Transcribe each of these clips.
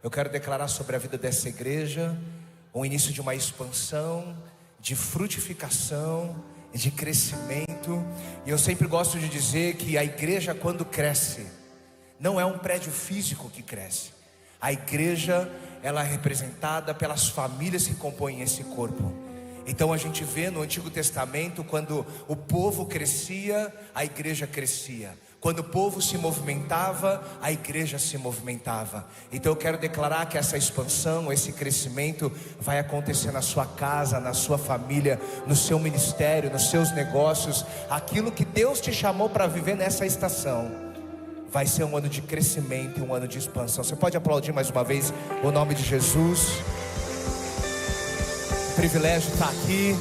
Eu quero declarar sobre a vida dessa igreja o início de uma expansão, de frutificação, de crescimento. E eu sempre gosto de dizer que a igreja, quando cresce, não é um prédio físico que cresce. A igreja, ela é representada pelas famílias que compõem esse corpo. Então a gente vê no Antigo Testamento, quando o povo crescia, a igreja crescia. Quando o povo se movimentava, a igreja se movimentava. Então eu quero declarar que essa expansão, esse crescimento vai acontecer na sua casa, na sua família, no seu ministério, nos seus negócios. Aquilo que Deus te chamou para viver nessa estação vai ser um ano de crescimento e um ano de expansão. Você pode aplaudir mais uma vez o nome de Jesus. Privilégio estar aqui.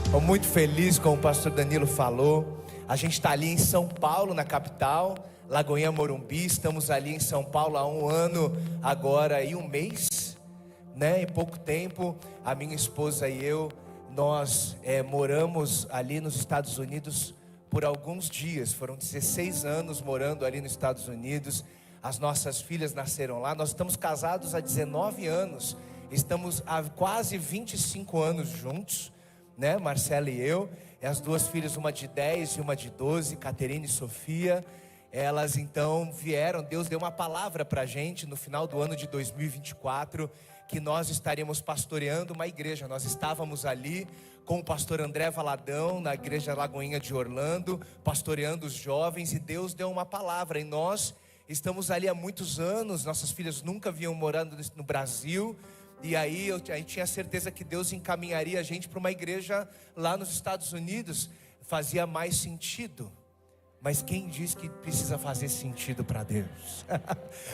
Estou muito feliz, como o pastor Danilo falou. A gente está ali em São Paulo, na capital, Lagoinha Morumbi. Estamos ali em São Paulo há um ano agora e um mês, né? Em pouco tempo, a minha esposa e eu, nós moramos ali nos Estados Unidos por alguns dias. Foram 16 anos morando ali nos Estados Unidos. As nossas filhas nasceram lá. Nós estamos casados há 19 anos. Estamos há quase 25 anos juntos, né? Marcela e eu. E as duas filhas, uma de 10 e uma de 12, Caterine e Sofia. Elas então vieram, Deus deu uma palavra para a gente no final do ano de 2024, que nós estaríamos pastoreando uma igreja. Nós estávamos ali com o pastor André Valadão, na igreja Lagoinha de Orlando, pastoreando os jovens, e Deus deu uma palavra, e nós estamos ali há muitos anos. Nossas filhas nunca vinham morando no Brasil, e aí eu tinha certeza que Deus encaminharia a gente para uma igreja lá nos Estados Unidos. Fazia mais sentido. Mas quem diz que precisa fazer sentido para Deus?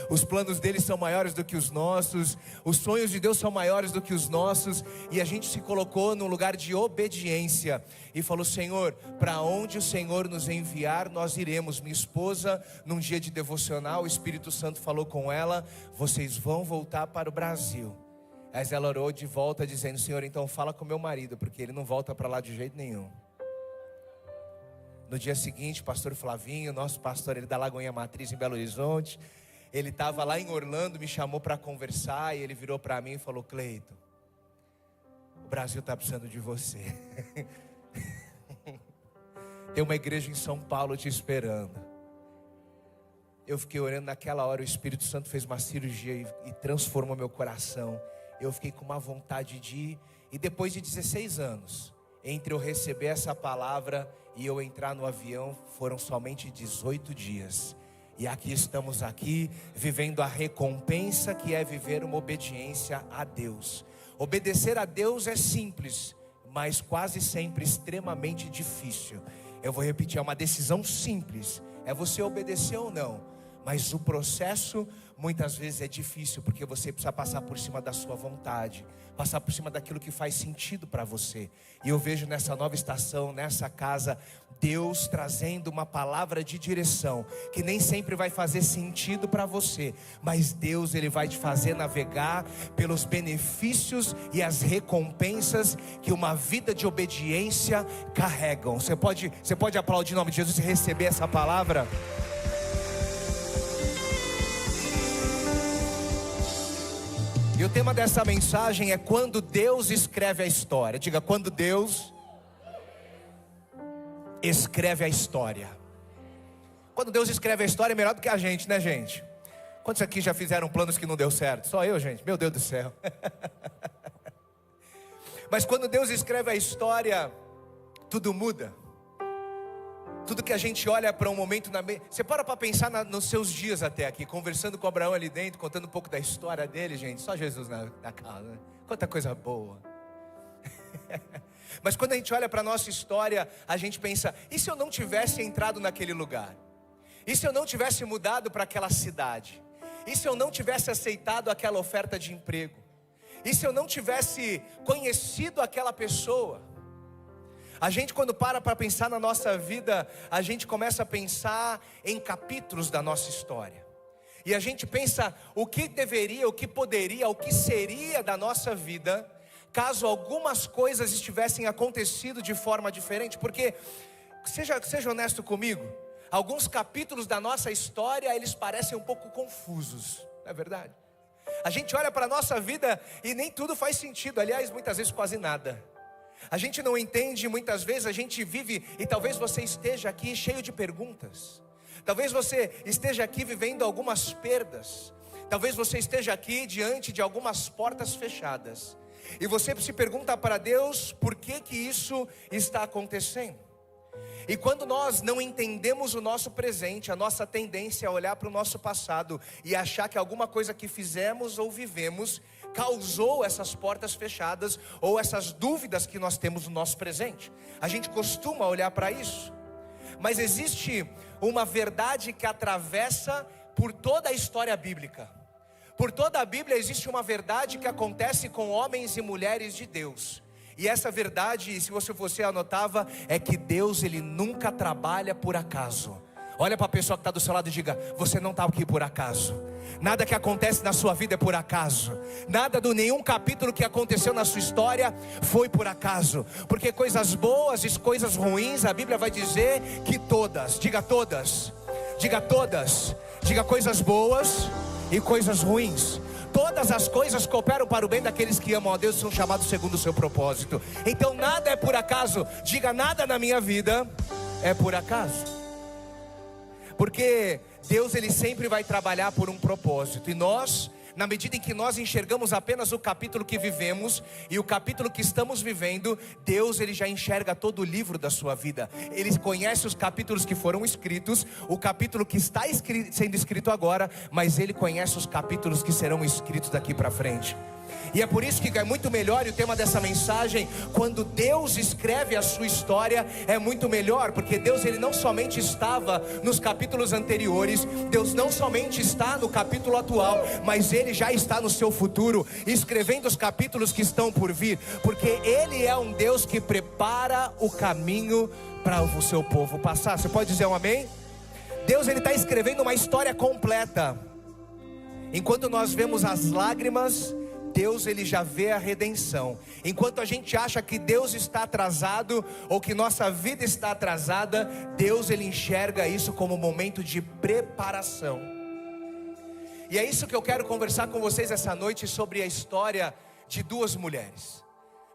Os planos dele são maiores do que os nossos. Os sonhos de Deus são maiores do que os nossos. E a gente se colocou num lugar de obediência e falou: Senhor, para onde o Senhor nos enviar, nós iremos. Minha esposa, num dia de devocional, o Espírito Santo falou com ela: vocês vão voltar para o Brasil. Mas ela orou de volta dizendo: Senhor, então fala com meu marido, porque ele não volta para lá de jeito nenhum. No dia seguinte, o pastor Flavinho, nosso pastor, ele da Lagoinha Matriz em Belo Horizonte, ele estava lá em Orlando, me chamou para conversar, e ele virou para mim e falou: Cleiton, o Brasil está precisando de você. Tem uma igreja em São Paulo te esperando. Eu fiquei orando naquela hora, o Espírito Santo fez uma cirurgia e transformou meu coração. Eu fiquei com uma vontade de ir. E depois de 16 anos, entre eu receber essa palavra e eu entrar no avião, foram somente 18 dias. E aqui estamos aqui, vivendo a recompensa que é viver uma obediência a Deus. Obedecer a Deus é simples, mas quase sempre extremamente difícil. Eu vou repetir, é uma decisão simples, é você obedecer ou não. Mas o processo muitas vezes é difícil, porque você precisa passar por cima da sua vontade, passar por cima daquilo que faz sentido para você. E eu vejo nessa nova estação, nessa casa, Deus trazendo uma palavra de direção, que nem sempre vai fazer sentido para você, mas Deus, Ele vai te fazer navegar pelos benefícios e as recompensas que uma vida de obediência carregam. Você pode aplaudir em nome de Jesus e receber essa palavra? E o tema dessa mensagem é quando Deus escreve a história. Diga: quando Deus escreve a história. Quando Deus escreve a história é melhor do que a gente, né, gente? Quantos aqui já fizeram planos que não deu certo? Só eu, gente? Meu Deus do céu. Mas quando Deus escreve a história, tudo muda. Tudo que a gente olha para um momento você para pensar nos seus dias até aqui, conversando com Abraão ali dentro, contando um pouco da história dele, gente. Só Jesus na casa, né? Quanta coisa boa. Mas quando a gente olha para a nossa história, a gente pensa: e se eu não tivesse entrado naquele lugar? E se eu não tivesse mudado para aquela cidade? E se eu não tivesse aceitado aquela oferta de emprego? E se eu não tivesse conhecido aquela pessoa? A gente, quando para pensar na nossa vida, a gente começa a pensar em capítulos da nossa história. E a gente pensa o que deveria, o que poderia, o que seria da nossa vida, caso algumas coisas estivessem acontecido de forma diferente. Porque, seja honesto comigo, alguns capítulos da nossa história, eles parecem um pouco confusos, não é verdade? A gente olha para a nossa vida e nem tudo faz sentido. Aliás, muitas vezes quase nada. A gente não entende, muitas vezes a gente vive, e talvez você esteja aqui cheio de perguntas. Talvez você esteja aqui vivendo algumas perdas. Talvez você esteja aqui diante de algumas portas fechadas. E você se pergunta para Deus, por que que isso está acontecendo? E quando nós não entendemos o nosso presente, a nossa tendência é olhar para o nosso passado e achar que alguma coisa que fizemos ou vivemos causou essas portas fechadas ou essas dúvidas que nós temos no nosso presente. A gente costuma olhar para isso. Mas existe uma verdade que atravessa por toda a história bíblica. Por toda a Bíblia existe uma verdade que acontece com homens e mulheres de Deus. E essa verdade, se você anotava, é que Deus, Ele nunca trabalha por acaso. Olha para a pessoa que está do seu lado e diga: você não está aqui por acaso. Nada que acontece na sua vida é por acaso. Nada de nenhum capítulo que aconteceu na sua história foi por acaso. Porque coisas boas e coisas ruins, a Bíblia vai dizer que todas, diga todas, diga todas, diga coisas boas e coisas ruins. Todas as coisas cooperam para o bem daqueles que amam a Deus e são chamados segundo o seu propósito. Então nada é por acaso. Diga: nada na minha vida é por acaso. Porque Deus, Ele sempre vai trabalhar por um propósito. E nós, na medida em que nós enxergamos apenas o capítulo que vivemos e o capítulo que estamos vivendo, Deus, Ele já enxerga todo o livro da sua vida. Ele conhece os capítulos que foram escritos, o capítulo que está sendo escrito agora, mas Ele conhece os capítulos que serão escritos daqui para frente. E é por isso que é muito melhor, e o tema dessa mensagem, quando Deus escreve a sua história, é muito melhor, porque Deus, Ele não somente estava nos capítulos anteriores, Deus não somente está no capítulo atual, mas Ele já está no seu futuro, escrevendo os capítulos que estão por vir, porque Ele é um Deus que prepara o caminho para o seu povo passar. Você pode dizer um amém? Deus, Ele está escrevendo uma história completa. Enquanto nós vemos as lágrimas, Deus, Ele já vê a redenção. Enquanto a gente acha que Deus está atrasado, ou que nossa vida está atrasada, Deus, Ele enxerga isso como um momento de preparação. E é isso que eu quero conversar com vocês essa noite, sobre a história de duas mulheres.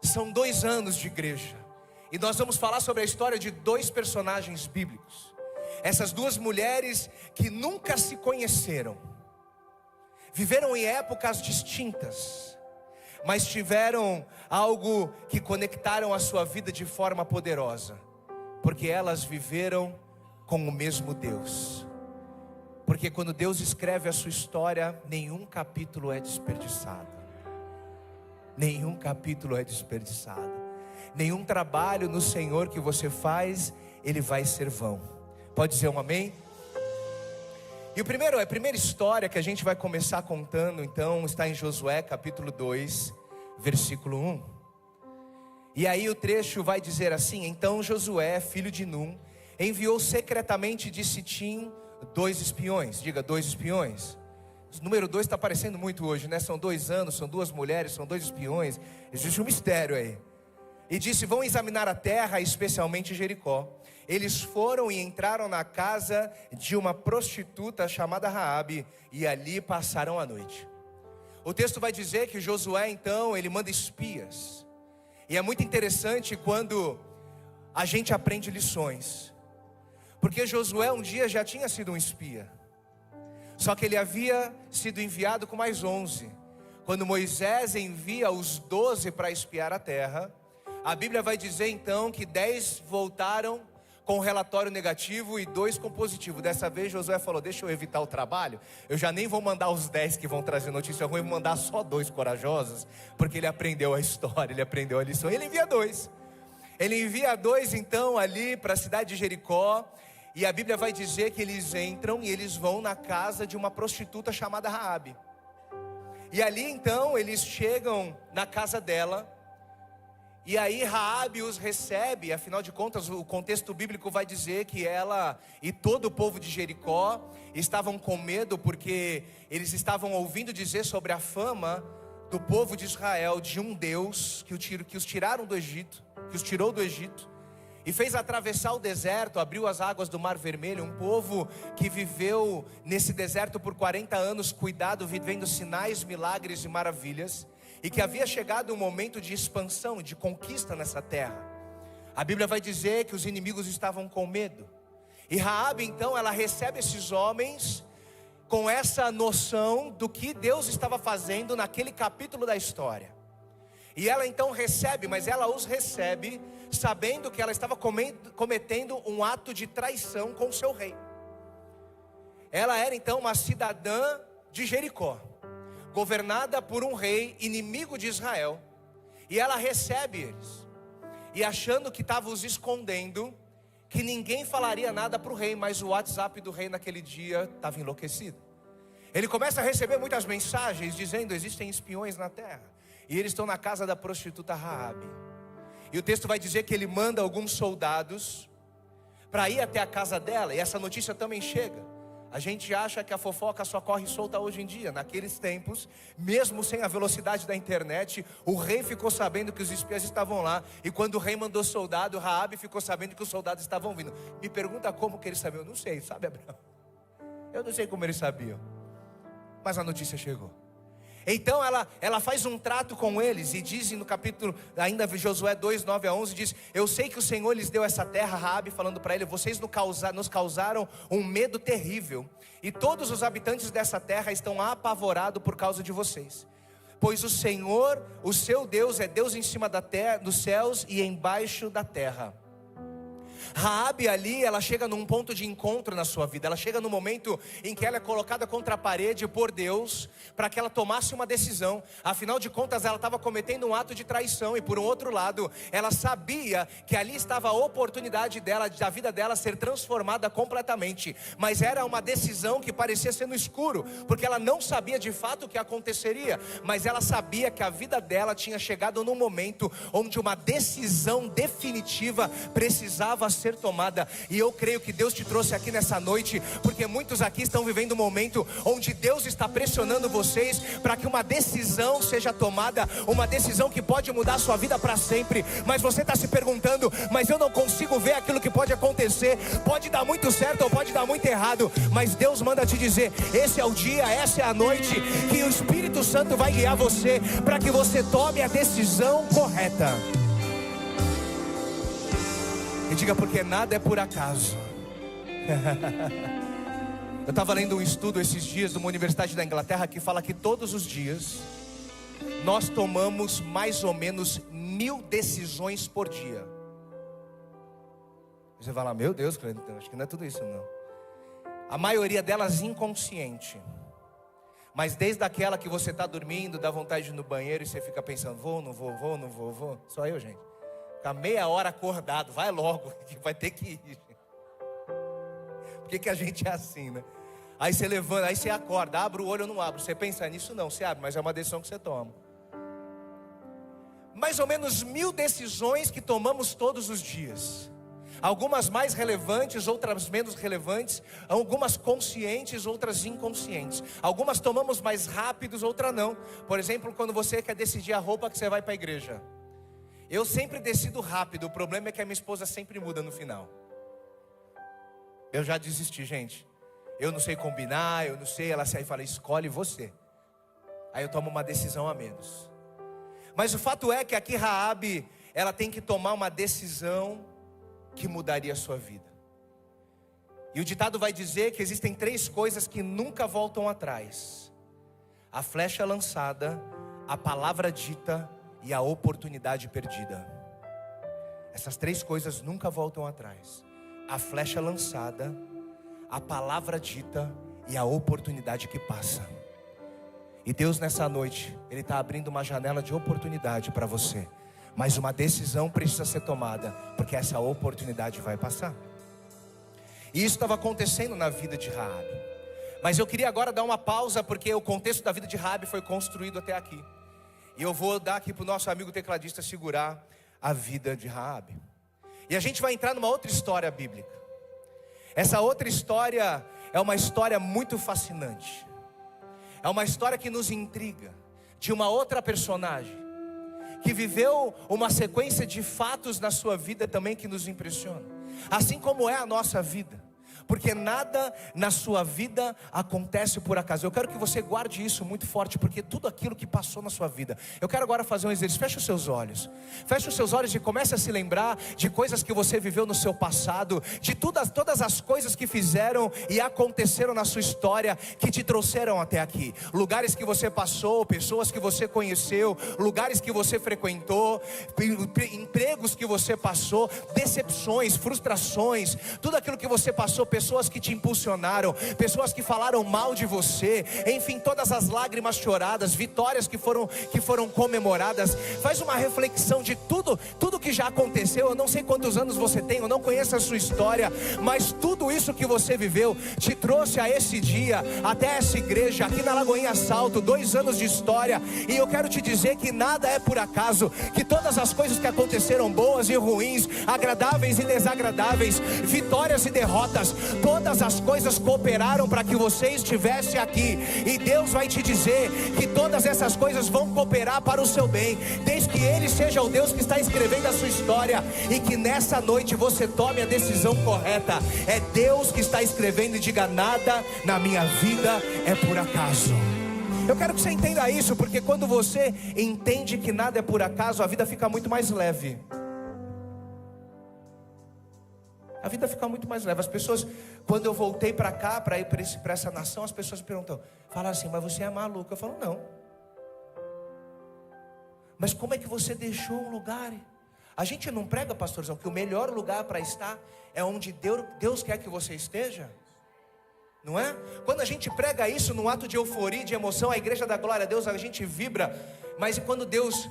São 2 anos de igreja, e nós vamos falar sobre a história de 2 personagens bíblicos. Essas 2 mulheres que nunca se conheceram, viveram em épocas distintas, mas tiveram algo que conectaram a sua vida de forma poderosa, porque elas viveram com o mesmo Deus. Porque quando Deus escreve a sua história, nenhum capítulo é desperdiçado. Nenhum capítulo é desperdiçado. Nenhum trabalho no Senhor que você ele vai ser vão. Pode dizer um amém? E a primeira história que a gente vai começar contando, então, está em Josué capítulo 2, versículo 1. E aí o trecho vai dizer assim: então Josué, filho de Num, enviou secretamente de Sitim 2 espiões. Diga, 2 espiões. O número 2 está aparecendo muito hoje, né? São 2 anos, são 2 mulheres, são 2 espiões. Existe um mistério aí. E disse: vão examinar a terra, especialmente Jericó. Eles foram e entraram na casa de uma prostituta chamada Raabe, e ali passaram a noite. O texto vai dizer que Josué, então, ele manda espias. E é muito interessante quando a gente aprende lições, porque Josué um dia já tinha sido um espia, só que ele havia sido enviado com mais 11. Quando Moisés envia os 12 para espiar a terra, a Bíblia vai dizer então que 10 voltaram com relatório negativo e 2 com positivo. Dessa vez Josué falou: deixa eu evitar o trabalho, eu já nem vou mandar os 10 que vão trazer notícia ruim, vou mandar só 2 corajosos, porque ele aprendeu a história, ele aprendeu a lição. Ele envia 2. Ele envia 2 então ali para a cidade de Jericó. E a Bíblia vai dizer que eles entram e eles vão na casa de uma prostituta chamada Raabe. E ali então eles chegam na casa dela. E aí Raabe os recebe. Afinal de contas, o contexto bíblico vai dizer que ela e todo o povo de Jericó estavam com medo, porque eles estavam ouvindo dizer sobre a fama do povo de Israel, de um Deus que os tiraram do Egito, que os tirou do Egito. e fez atravessar o deserto, abriu as águas do Mar Vermelho. Um povo que viveu nesse deserto por 40 anos, cuidado, vivendo sinais, milagres e maravilhas, e que havia chegado um momento de expansão, de conquista nessa terra. A Bíblia vai dizer que os inimigos estavam com medo, e Raabe então, ela recebe esses homens com essa noção do que Deus estava fazendo naquele capítulo da história. E ela então recebe, mas ela os recebe sabendo que ela estava cometendo um ato de traição com o seu rei. Ela era então uma cidadã de Jericó, governada por um rei inimigo de Israel. E ela recebe eles, e achando que estava os escondendo, que ninguém falaria nada para o rei, mas o WhatsApp do rei naquele dia estava enlouquecido. Ele começa a receber muitas mensagens dizendo: existem espiões na terra, e eles estão na casa da prostituta Raabe. E o texto vai dizer que ele manda alguns soldados para ir até a casa dela, e essa notícia também chega. A gente acha que a fofoca só corre solta hoje em dia. Naqueles tempos, mesmo sem a velocidade da internet, o rei ficou sabendo que os espiões estavam lá, e quando o rei mandou soldado, Raabe ficou sabendo que os soldados estavam vindo. Me pergunta como que eles sabiam? Eu não sei, sabe, Abraão? Eu não sei como eles sabiam, mas a notícia chegou. Então ela faz um trato com eles, e diz no capítulo, ainda Josué 2, 9 a 11, diz: eu sei que o Senhor lhes deu essa terra. Raabe falando para ele: vocês nos causaram um medo terrível, e todos os habitantes dessa terra estão apavorados por causa de vocês. Pois o Senhor, o seu Deus, é Deus em cima da terra, dos céus e embaixo da terra. Raabe ali, ela chega num ponto de encontro na sua vida. Ela chega no momento em que ela é colocada contra a parede por Deus, para que ela tomasse uma decisão. Afinal de contas, ela estava cometendo um ato de traição, e por um outro lado, ela sabia que ali estava a oportunidade dela, da vida dela ser transformada completamente. Mas era uma decisão que parecia ser no escuro, porque ela não sabia de fato o que aconteceria, mas ela sabia que a vida dela tinha chegado num momento onde uma decisão definitiva precisava ser tomada. E eu creio que Deus te trouxe aqui nessa noite, porque muitos aqui estão vivendo um momento onde Deus está pressionando vocês para que uma decisão seja tomada, uma decisão que pode mudar a sua vida para sempre. Mas você está se perguntando: mas eu não consigo ver aquilo que pode acontecer, pode dar muito certo ou pode dar muito errado. Mas Deus manda te dizer: esse é o dia, essa é a noite que o Espírito Santo vai guiar você para que você tome a decisão correta. E diga: porque nada é por acaso. Eu estava lendo um estudo esses dias de uma universidade da Inglaterra que fala que todos os dias nós tomamos mais ou menos 1000 decisões por dia. Você fala: meu Deus, acho que não é tudo isso não. A maioria delas inconsciente. Mas desde aquela que você está dormindo, dá vontade de ir no banheiro e você fica pensando: vou, não vou, vou, não vou, vou. Só eu, gente. Ficar meia hora acordado, vai logo, que vai ter que ir. Por que a gente é assim, né? Aí você levanta, aí você acorda, abre o olho ou não abre. Você pensa nisso? Não, você abre, mas é uma decisão que você toma. Mais ou menos 1000 decisões que tomamos todos os dias. Algumas mais relevantes, outras menos relevantes. Algumas conscientes, outras inconscientes. Algumas tomamos mais rápidos, outras não. Por exemplo, quando você quer decidir a roupa que você vai para a igreja. Eu sempre decido rápido, o problema é que a minha esposa sempre muda no final. Eu já desisti, gente. Eu não sei combinar, eu não sei. Ela sai e fala: escolhe você. Aí eu tomo uma decisão a menos. Mas o fato é que aqui Raabe, ela tem que tomar uma decisão que mudaria a sua vida. E o ditado vai dizer que existem 3 coisas que nunca voltam atrás: a flecha lançada, a palavra dita e a oportunidade perdida. Essas 3 coisas nunca voltam atrás: a flecha lançada, a palavra dita e a oportunidade que passa. E Deus nessa noite, Ele está abrindo uma janela de oportunidade para você. Mas uma decisão precisa ser tomada, porque essa oportunidade vai passar. E isso estava acontecendo na vida de Raabe. Mas eu queria agora dar uma pausa, porque o contexto da vida de Raabe foi construído até aqui. E eu vou dar aqui para o nosso amigo tecladista segurar a vida de Raabe. E a gente vai entrar numa outra história bíblica. Essa outra história é uma história muito fascinante. É uma história que nos intriga, de uma outra personagem, que viveu uma sequência de fatos na sua vida também que nos impressiona, assim como é a nossa vida. Porque nada na sua vida acontece por acaso. Eu quero que você guarde isso muito forte, porque tudo aquilo que passou na sua vida. Eu quero agora fazer um exercício. Feche os seus olhos. Feche os seus olhos e comece a se lembrar de coisas que você viveu no seu passado, de todas as coisas que fizeram e aconteceram na sua história, que te trouxeram até aqui. Lugares que você passou, pessoas que você conheceu, lugares que você frequentou, empregos que você passou, decepções, frustrações, tudo aquilo que você passou, pessoas que te impulsionaram, pessoas que falaram mal de você, enfim, todas as lágrimas choradas, vitórias que foram comemoradas. Faz uma reflexão de tudo que já aconteceu. Eu não sei quantos anos você tem, eu não conheço a sua história, mas tudo isso que você viveu te trouxe a esse dia, até essa igreja, aqui na Lagoinha Salto, 2 anos de história. E eu quero te dizer que nada é por acaso, que todas as coisas que aconteceram, boas e ruins, agradáveis e desagradáveis, vitórias e derrotas, todas as coisas cooperaram para que você estivesse aqui. E Deus vai te dizer que todas essas coisas vão cooperar para o seu bem, desde que Ele seja o Deus que está escrevendo a sua história. E que nessa noite você tome a decisão correta. É Deus que está escrevendo, e diga: nada na minha vida é por acaso. Eu quero que você entenda isso, porque quando você entende que nada é por acaso, a vida fica muito mais leve. A vida fica muito mais leve. As pessoas, quando eu voltei para cá, para ir para essa nação, as pessoas me perguntam, falam assim: mas você é maluco? Eu falo: não. Mas como é que você deixou um lugar? A gente não prega, pastorzão, que o melhor lugar para estar é onde Deus quer que você esteja? Não é? Quando a gente prega isso num ato de euforia, de emoção, a igreja da glória a Deus, a gente vibra. Mas quando Deus,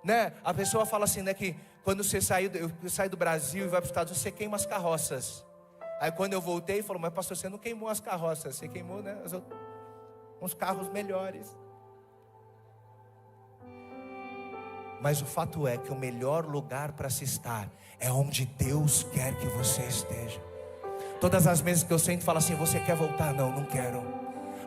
né, a pessoa fala assim, né, que quando você sai do Brasil e vai para os Estados Unidos, você queima as carroças. Aí quando eu voltei, falou: mas pastor, você não queimou as carroças, você queimou, né, uns carros melhores. Mas o fato é que o melhor lugar para se estar é onde Deus quer que você esteja. Todas as vezes que eu sento e falo assim: você quer voltar? Não, não quero.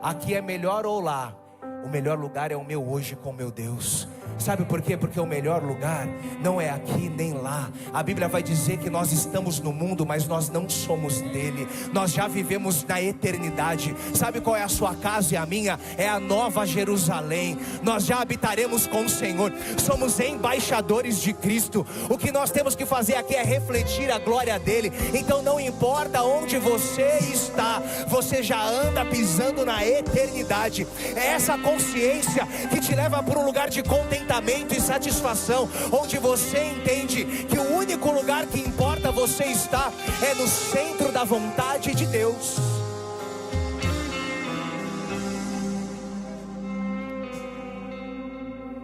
Aqui é melhor ou lá? O melhor lugar é o meu hoje com meu Deus. Sabe por quê? Porque o melhor lugar não é aqui nem lá. A Bíblia vai dizer que nós estamos no mundo, mas nós não somos dele. Nós já vivemos na eternidade. Sabe qual é a sua casa e a minha? É a Nova Jerusalém. Nós já habitaremos com o Senhor. Somos embaixadores de Cristo. O que nós temos que fazer aqui é refletir a glória dele. Então não importa onde você está, você já anda pisando na eternidade. É essa consciência que te leva para um lugar de contentamento e satisfação, onde você entende que o único lugar que importa você estar é no centro da vontade de Deus.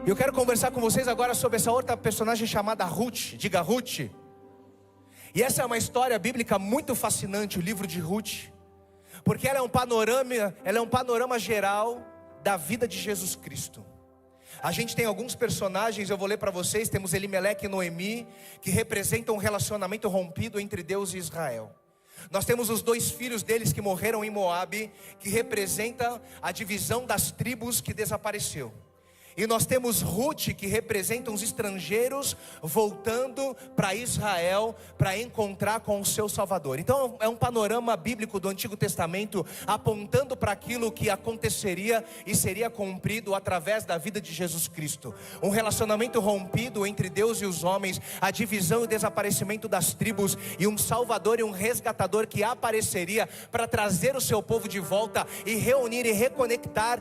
Eu quero conversar com vocês agora sobre essa outra personagem chamada Ruth. Diga: Ruth. E essa é uma história bíblica muito fascinante, o livro de Ruth, porque ela é um panorama geral da vida de Jesus Cristo. A gente tem alguns personagens, eu vou ler para vocês. Temos Elimeleque e Noemi, que representam um relacionamento rompido entre Deus e Israel. Nós temos os 2 filhos deles que morreram em Moabe, que representa a divisão das tribos que desapareceu. E nós temos Ruth, que representa os estrangeiros voltando para Israel para encontrar com o seu Salvador. Então é um panorama bíblico do Antigo Testamento apontando para aquilo que aconteceria e seria cumprido através da vida de Jesus Cristo. Um relacionamento rompido entre Deus e os homens, a divisão e o desaparecimento das tribos, e um Salvador e um resgatador que apareceria para trazer o seu povo de volta e reunir e reconectar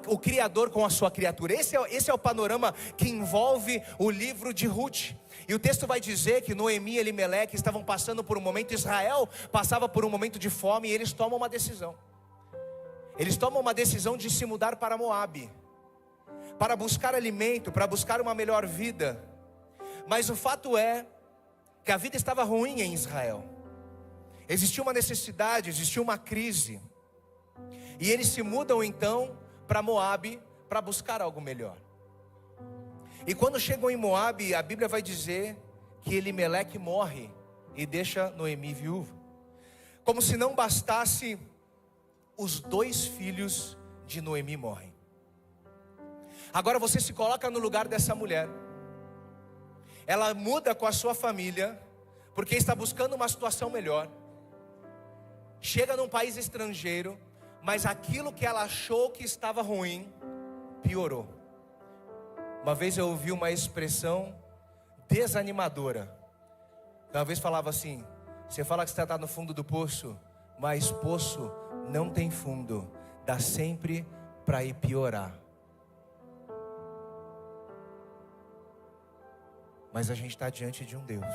o Criador com a sua criatura. Esse é o panorama que envolve o livro de Ruth. E o texto vai dizer que Noemi e Elimeleque estavam passando por um momento, Israel passava por um momento de fome, e eles tomam uma decisão. Eles tomam uma decisão de se mudar para Moabe, para buscar alimento, para buscar uma melhor vida. Mas o fato é que a vida estava ruim em Israel. Existia uma necessidade, existia uma crise. E eles se mudam então para Moabe para buscar algo melhor. E quando chegam em Moabe, a Bíblia vai dizer que Elimeleque morre e deixa Noemi viúva. Como se não bastasse, os 2 filhos de Noemi morrem. Agora você se coloca no lugar dessa mulher. ela muda com a sua família, porque está buscando uma situação melhor. Chega num país estrangeiro, mas aquilo que ela achou que estava ruim, piorou. Uma vez eu ouvi uma expressão desanimadora. Uma vez falava assim: você fala que você está no fundo do poço, mas poço não tem fundo, dá sempre para ir piorar. Mas a gente está diante de um Deus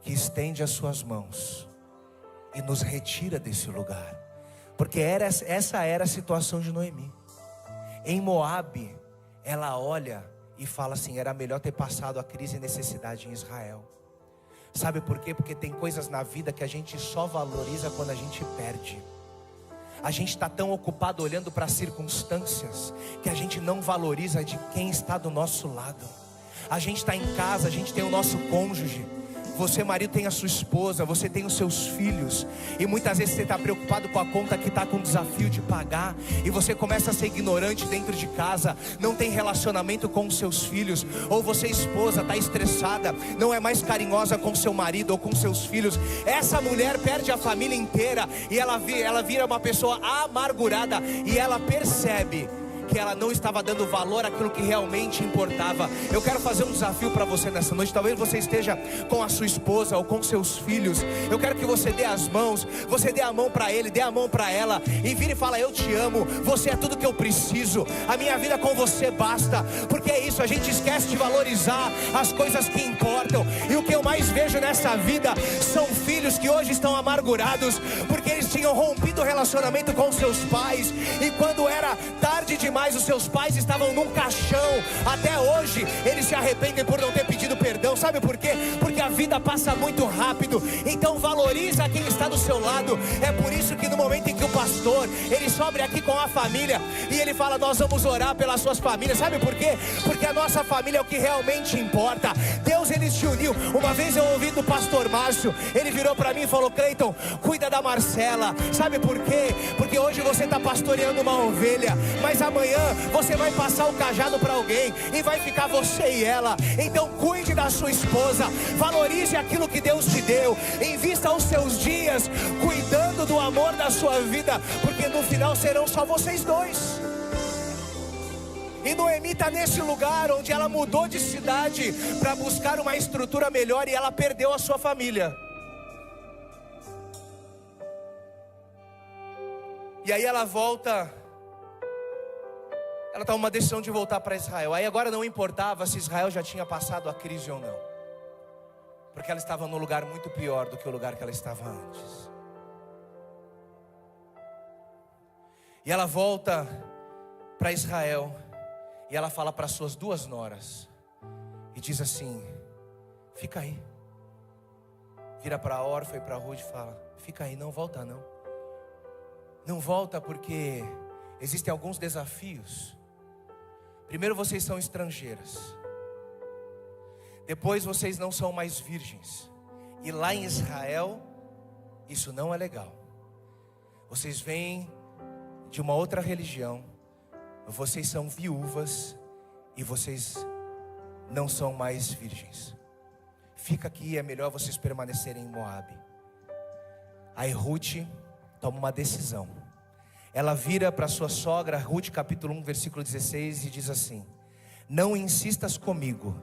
que estende as suas mãos e nos retira desse lugar. Porque essa era a situação de Noemi. Em Moabe, ela olha e fala assim: era melhor ter passado a crise e necessidade em Israel. Sabe por quê? Porque tem coisas na vida que a gente só valoriza quando a gente perde. A gente está tão ocupado olhando para as circunstâncias que a gente não valoriza de quem está do nosso lado. A gente está em casa, a gente tem o nosso cônjuge. Você, marido, tem a sua esposa, você tem os seus filhos. E muitas vezes você está preocupado com a conta que está com o desafio de pagar. E você começa a ser ignorante dentro de casa. Não tem relacionamento com os seus filhos. Ou você, esposa, está estressada, não é mais carinhosa com seu marido ou com seus filhos. Essa mulher perde a família inteira. E ela vira uma pessoa amargurada. E ela percebe que ela não estava dando valor àquilo que realmente importava. Eu quero fazer um desafio para você nessa noite. Talvez você esteja com a sua esposa ou com seus filhos. Eu quero que você dê as mãos, você dê a mão para ele, dê a mão para ela, e vire e fala: eu te amo, você é tudo que eu preciso, a minha vida com você basta. Porque é isso, a gente esquece de valorizar as coisas que importam. E o que eu mais vejo nessa vida são filhos que hoje estão amargurados porque eles tinham rompido o relacionamento com seus pais, e quando era tarde demais, os seus pais estavam num caixão. Até hoje eles se arrependem por não ter pedido perdão. Sabe por quê? Porque a vida passa muito rápido. Então valoriza quem está do seu lado. É por isso que no momento em que o pastor, ele sobe aqui com a família e ele fala: nós vamos orar pelas suas famílias. Sabe por quê? Porque a nossa família é o que realmente importa. Deus, ele se uniu. Uma vez eu ouvi do pastor Márcio, ele virou para mim e falou: Cleiton, cuida da Marcela. Sabe por quê? Porque hoje você está pastoreando uma ovelha, mas amanhã você vai passar o cajado para alguém e vai ficar você e ela. Então cuide da sua esposa, valorize aquilo que Deus te deu, invista os seus dias cuidando do amor da sua vida, porque no final serão só vocês dois. E Noemi está nesse lugar onde ela mudou de cidade para buscar uma estrutura melhor, e ela perdeu a sua família. E aí ela volta. Ela toma uma decisão de voltar para Israel. Aí agora não importava se Israel já tinha passado a crise ou não, porque ela estava num lugar muito pior do que o lugar que ela estava antes. E ela volta para Israel, e ela fala para suas duas noras, e diz assim: fica aí. Vira para a Orfa e para a Ruth e fala: fica aí, não volta não. Não volta porque existem alguns desafios. Primeiro, vocês são estrangeiras. Depois, vocês não são mais virgens. E lá em Israel, isso não é legal. Vocês vêm de uma outra religião. Vocês são viúvas e vocês não são mais virgens. Fica aqui, é melhor vocês permanecerem em Moabe. Aí Ruth toma uma decisão. Ela vira para sua sogra, Ruth capítulo 1, versículo 16, e diz assim: não insistas comigo,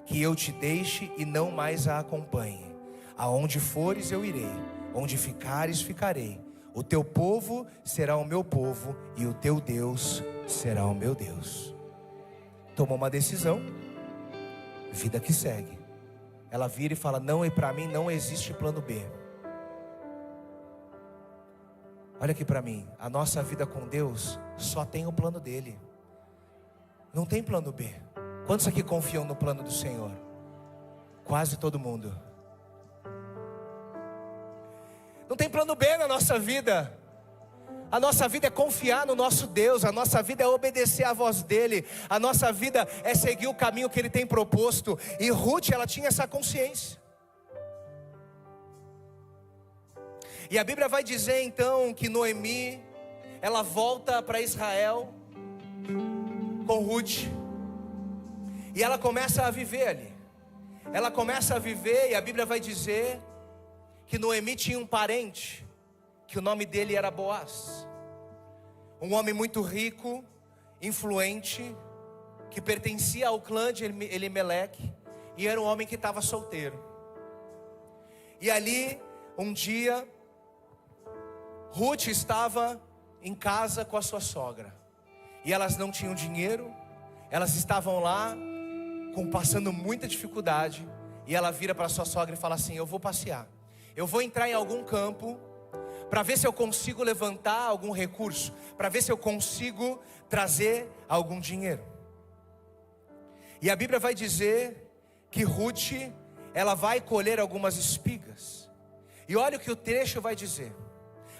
que eu te deixe e não mais a acompanhe. Aonde fores eu irei, onde ficares ficarei. O teu povo será o meu povo, e o teu Deus será o meu Deus. Tomou uma decisão, vida que segue. Ela vira e fala: não, e para mim não existe plano B. Olha aqui para mim, a nossa vida com Deus só tem o plano dele. Não tem plano B. Quantos aqui confiam no plano do Senhor? Quase todo mundo. Não tem plano B na nossa vida. A nossa vida é confiar no nosso Deus. A nossa vida é obedecer à voz dele. A nossa vida é seguir o caminho que ele tem proposto. E Ruth, ela tinha essa consciência. E a Bíblia vai dizer então que Noemi, ela volta para Israel com Ruth. E ela começa a viver ali. Ela começa a viver, e a Bíblia vai dizer que Noemi tinha um parente, que o nome dele era Boaz. Um homem muito rico, influente, que pertencia ao clã de Elimeleque, e era um homem que estava solteiro. E ali, um dia, Ruth estava em casa com a sua sogra, e elas não tinham dinheiro, elas estavam lá, passando muita dificuldade, e ela vira para sua sogra e fala assim: eu vou passear, eu vou entrar em algum campo, para ver se eu consigo levantar algum recurso, para ver se eu consigo trazer algum dinheiro. E a Bíblia vai dizer que Ruth, ela vai colher algumas espigas. E olha o que o trecho vai dizer.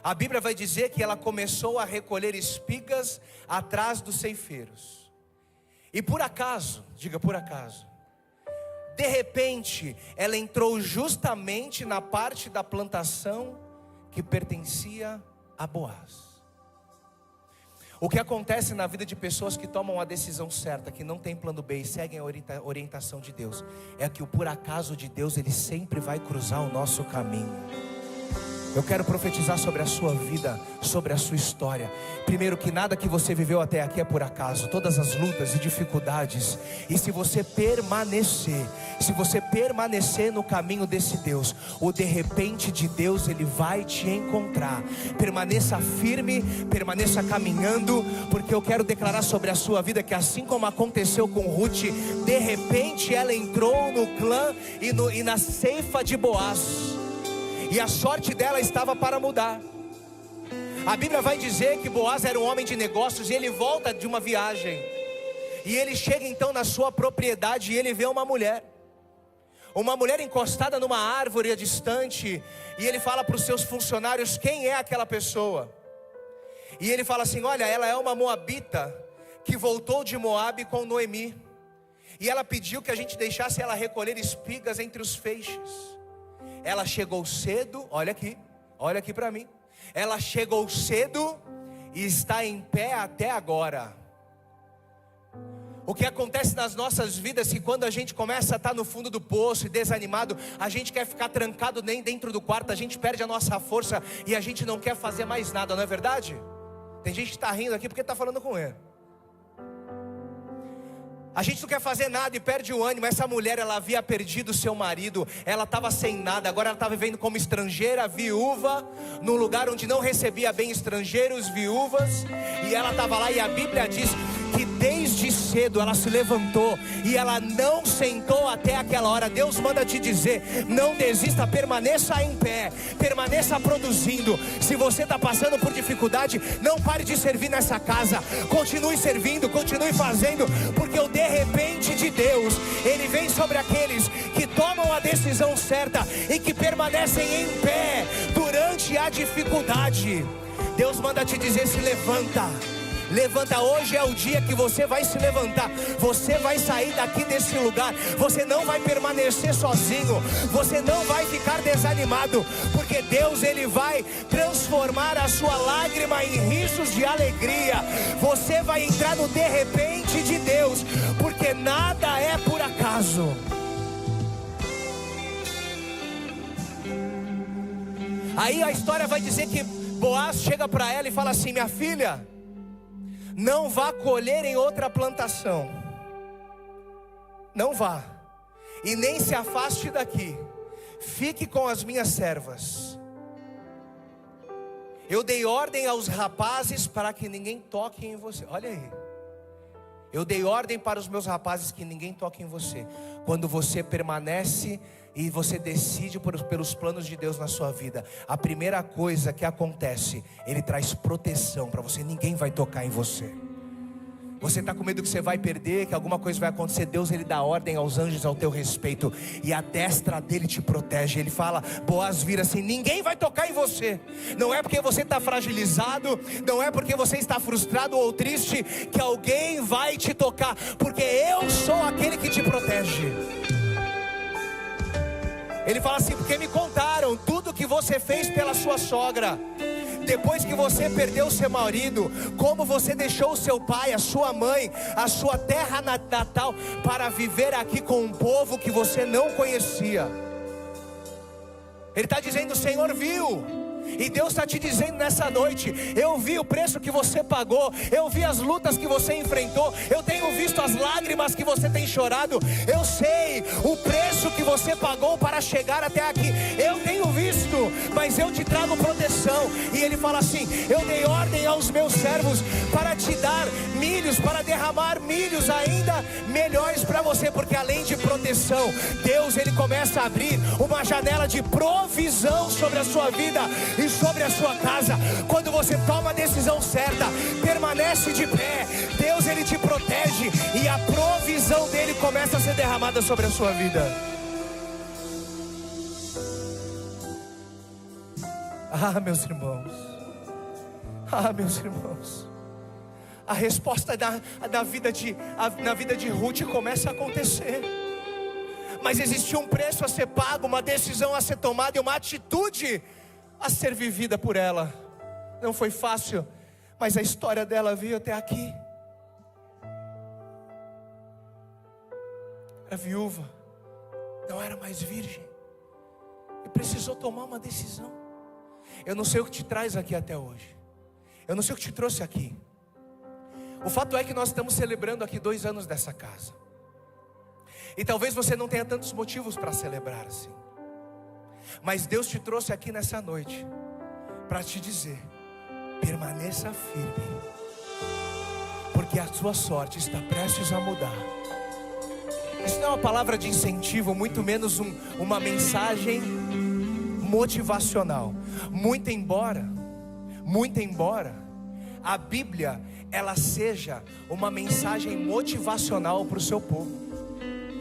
A Bíblia vai dizer que ela começou a recolher espigas atrás dos ceifeiros. E por acaso, diga por acaso, de repente, ela entrou justamente na parte da plantação que pertencia a Boaz. O que acontece na vida de pessoas que tomam a decisão certa, que não tem plano B e seguem a orientação de Deus, é que o por acaso de Deus, ele sempre vai cruzar o nosso caminho. Eu quero profetizar sobre a sua vida, sobre a sua história. Primeiro, que nada que você viveu até aqui é por acaso. Todas as lutas e dificuldades. E se você permanecer no caminho desse Deus, o de repente de Deus, ele vai te encontrar. Permaneça firme, permaneça caminhando, porque eu quero declarar sobre a sua vida que assim como aconteceu com Ruth, de repente ela entrou no clã e na ceifa de Boaz. E a sorte dela estava para mudar. A Bíblia vai dizer que Boaz era um homem de negócios, e ele volta de uma viagem, e ele chega então na sua propriedade, e ele vê uma mulher encostada numa árvore distante, e ele fala para os seus funcionários quem é aquela pessoa. E ele fala assim: olha, ela é uma moabita que voltou de Moabe com Noemi, e ela pediu que a gente deixasse ela recolher espigas entre os feixes. Ela chegou cedo, olha aqui para mim. Ela chegou cedo e está em pé até agora. O que acontece nas nossas vidas é que quando a gente começa a estar no fundo do poço e desanimado, a gente quer ficar trancado nem dentro do quarto, a gente perde a nossa força e a gente não quer fazer mais nada, não é verdade? Tem gente que está rindo aqui porque está falando com ele. A gente não quer fazer nada e perde o ânimo. Essa mulher, ela havia perdido seu marido, ela estava sem nada, agora ela estava vivendo como estrangeira, viúva, num lugar onde não recebia bem estrangeiros, viúvas. E ela estava lá, e a Bíblia diz que desde cedo ela se levantou e ela não sentou até aquela hora. Deus manda te dizer: não desista, permaneça em pé, permaneça produzindo. Se você está passando por dificuldade, não pare de servir nessa casa, continue servindo, continue fazendo, porque o de repente de Deus, ele vem sobre aqueles que tomam a decisão certa e que permanecem em pé durante a dificuldade. Deus manda te dizer: se levanta. Levanta, hoje é o dia que você vai se levantar. Você vai sair daqui desse lugar. Você não vai permanecer sozinho. Você não vai ficar desanimado, porque Deus, ele vai transformar a sua lágrima em risos de alegria. Você vai entrar no de repente de Deus, porque nada é por acaso. Aí a história vai dizer que Boaz chega para ela e fala assim: minha filha, não vá colher em outra plantação, não vá, e nem se afaste daqui, fique com as minhas servas. Eu dei ordem aos rapazes para que ninguém toque em você. Olha aí, eu dei ordem para os meus rapazes que ninguém toque em você. Quando você permanece e você decide pelos planos de Deus na sua vida, a primeira coisa que acontece, ele traz proteção para você. Ninguém vai tocar em você. Você está com medo que você vai perder, que alguma coisa vai acontecer. Deus, ele dá ordem aos anjos ao teu respeito, e a destra dele te protege. Ele fala, Boaz vira assim: ninguém vai tocar em você. Não é porque você está fragilizado, não é porque você está frustrado ou triste, que alguém vai te tocar, porque eu sou aquele que te protege. Ele fala assim: porque me contaram tudo que você fez pela sua sogra. Depois que você perdeu o seu marido, como você deixou o seu pai, a sua mãe, a sua terra natal, para viver aqui com um povo que você não conhecia. Ele está dizendo: o Senhor viu. E Deus está te dizendo nessa noite: eu vi o preço que você pagou, eu vi as lutas que você enfrentou, eu tenho visto as lágrimas que você tem chorado, eu sei o preço que você pagou para chegar até aqui, eu tenho visto, mas eu te trago proteção. E Ele fala assim: eu dei ordem aos meus servos para te dar milhos, para derramar milhos ainda melhores para você, porque além de proteção, Deus Ele começa a abrir uma janela de provisão sobre a sua vida e sobre a sua casa. Quando você toma a decisão certa, permanece de pé, Deus Ele te protege e a provisão dele começa a ser derramada sobre a sua vida. Meus irmãos, meus irmãos, a resposta na vida de Ruth começa a acontecer. Mas existia um preço a ser pago, uma decisão a ser tomada e uma atitude a ser vivida por ela. Não foi fácil, mas a história dela veio até aqui. Era viúva, não era mais virgem, e precisou tomar uma decisão. Eu não sei o que te traz aqui até hoje, eu não sei o que te trouxe aqui. O fato é que nós estamos celebrando aqui 2 anos dessa casa, e talvez você não tenha tantos motivos para celebrar assim. Mas Deus te trouxe aqui nessa noite para te dizer: permaneça firme, porque a sua sorte está prestes a mudar. Isso não é uma palavra de incentivo, muito menos uma mensagem motivacional. Muito embora a Bíblia ela seja uma mensagem motivacional para o seu povo.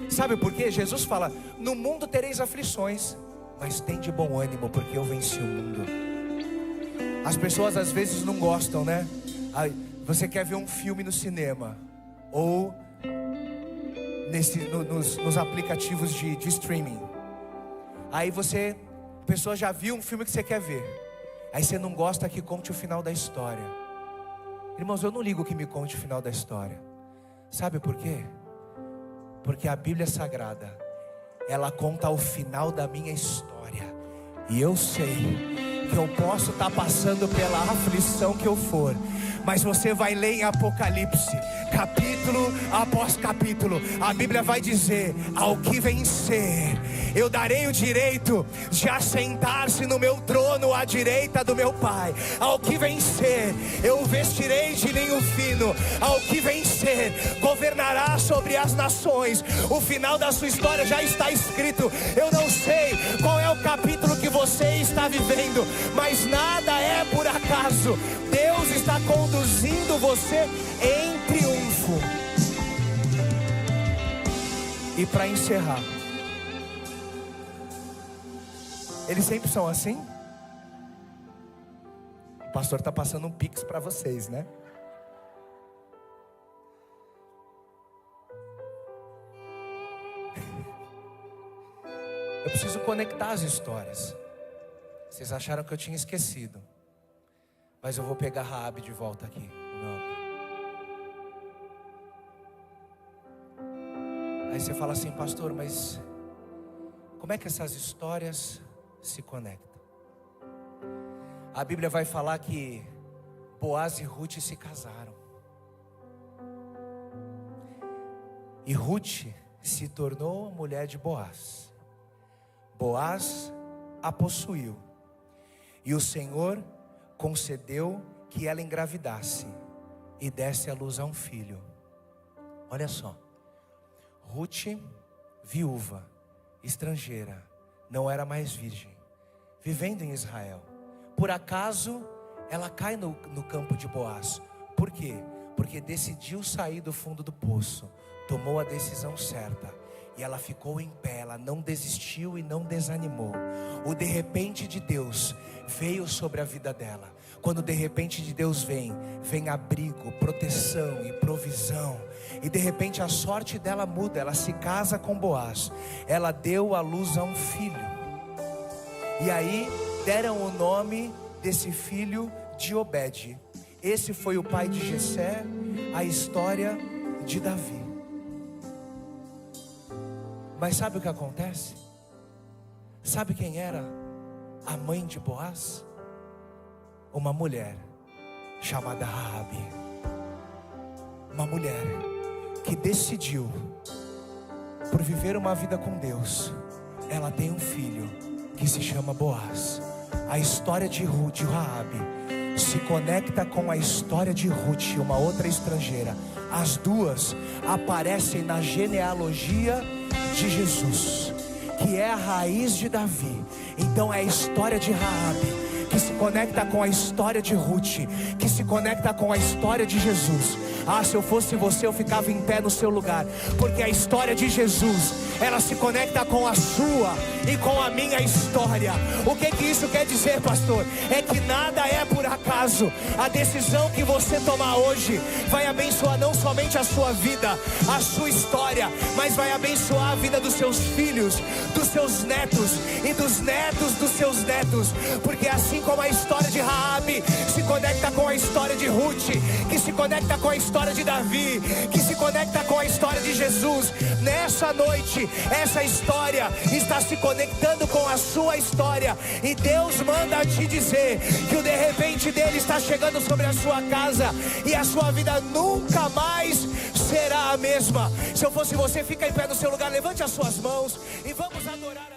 Sabe por quê? Jesus fala: no mundo tereis aflições, mas tem de bom ânimo, porque eu venci o mundo. As pessoas às vezes não gostam, né? Você quer ver um filme no cinema, ou nos aplicativos de streaming. Aí a pessoa já viu um filme que você quer ver, aí você não gosta que conte o final da história. Irmãos, eu não ligo que me conte o final da história. Sabe por quê? Porque a Bíblia Sagrada, ela conta o final da minha história. E eu sei que eu posso estar passando pela aflição que eu for, mas você vai ler em Apocalipse, capítulo após capítulo, a Bíblia vai dizer: ao que vencer, eu darei o direito de assentar-se no meu trono à direita do meu Pai. Ao que vencer, eu o vestirei de linho fino. Ao que vencer, governará sobre as nações. O final da sua história já está escrito. Eu não sei qual é o capítulo que você está vivendo, mas nada é por acaso. Deus está conduzindo você em triunfo. E para encerrar, eles sempre são assim? O pastor está passando um pix para vocês, né? Eu preciso conectar as histórias. Vocês acharam que eu tinha esquecido, mas eu vou pegar Raabe de volta aqui. Aí você fala assim: pastor, mas como é que essas histórias se conectam? A Bíblia vai falar que Boaz e Ruth se casaram, e Ruth se tornou a mulher de Boaz. Boaz a possuiu, e o Senhor concedeu que ela engravidasse e desse à luz a um filho. Olha só, Ruth, viúva, estrangeira, não era mais virgem, vivendo em Israel. Por acaso ela cai no campo de Boaz. Por quê? Porque decidiu sair do fundo do poço, tomou a decisão certa, e ela ficou em pé, ela não desistiu e não desanimou. O de repente de Deus veio sobre a vida dela. Quando o de repente de Deus vem abrigo, proteção e provisão. E de repente a sorte dela muda, ela se casa com Boaz. Ela deu à luz a um filho. E aí deram o nome desse filho de Obed. Esse foi o pai de Jessé, a história de Davi. Mas sabe o que acontece? Sabe quem era a mãe de Boaz? Uma mulher chamada Raabe. Uma mulher que decidiu, por viver uma vida com Deus, ela tem um filho que se chama Boaz. A história de Raabe se conecta com a história de Ruth, uma outra estrangeira. As duas aparecem na genealogia de Jesus, que é a raiz de Davi. Então é a história de Raabe que se conecta com a história de Ruth, que se conecta com a história de Jesus. Ah, se eu fosse você, eu ficava em pé no seu lugar, porque a história de Jesus, ela se conecta com a sua e com a minha história. O que isso quer dizer, pastor? É que nada é por acaso. A decisão que você tomar hoje vai abençoar não somente a sua vida, a sua história, mas vai abençoar a vida dos seus filhos, dos seus netos e dos netos dos seus netos. Porque assim como a história de Raabe se conecta com a história de Ruth, que se conecta com a história de Davi, que se conecta com a história de Jesus, nessa noite essa história está se conectando com a sua história, e Deus manda te dizer que o de repente dele está chegando sobre a sua casa, e a sua vida nunca mais será a mesma. Se eu fosse você, fica em pé no seu lugar, levante as suas mãos e vamos adorar a Ele.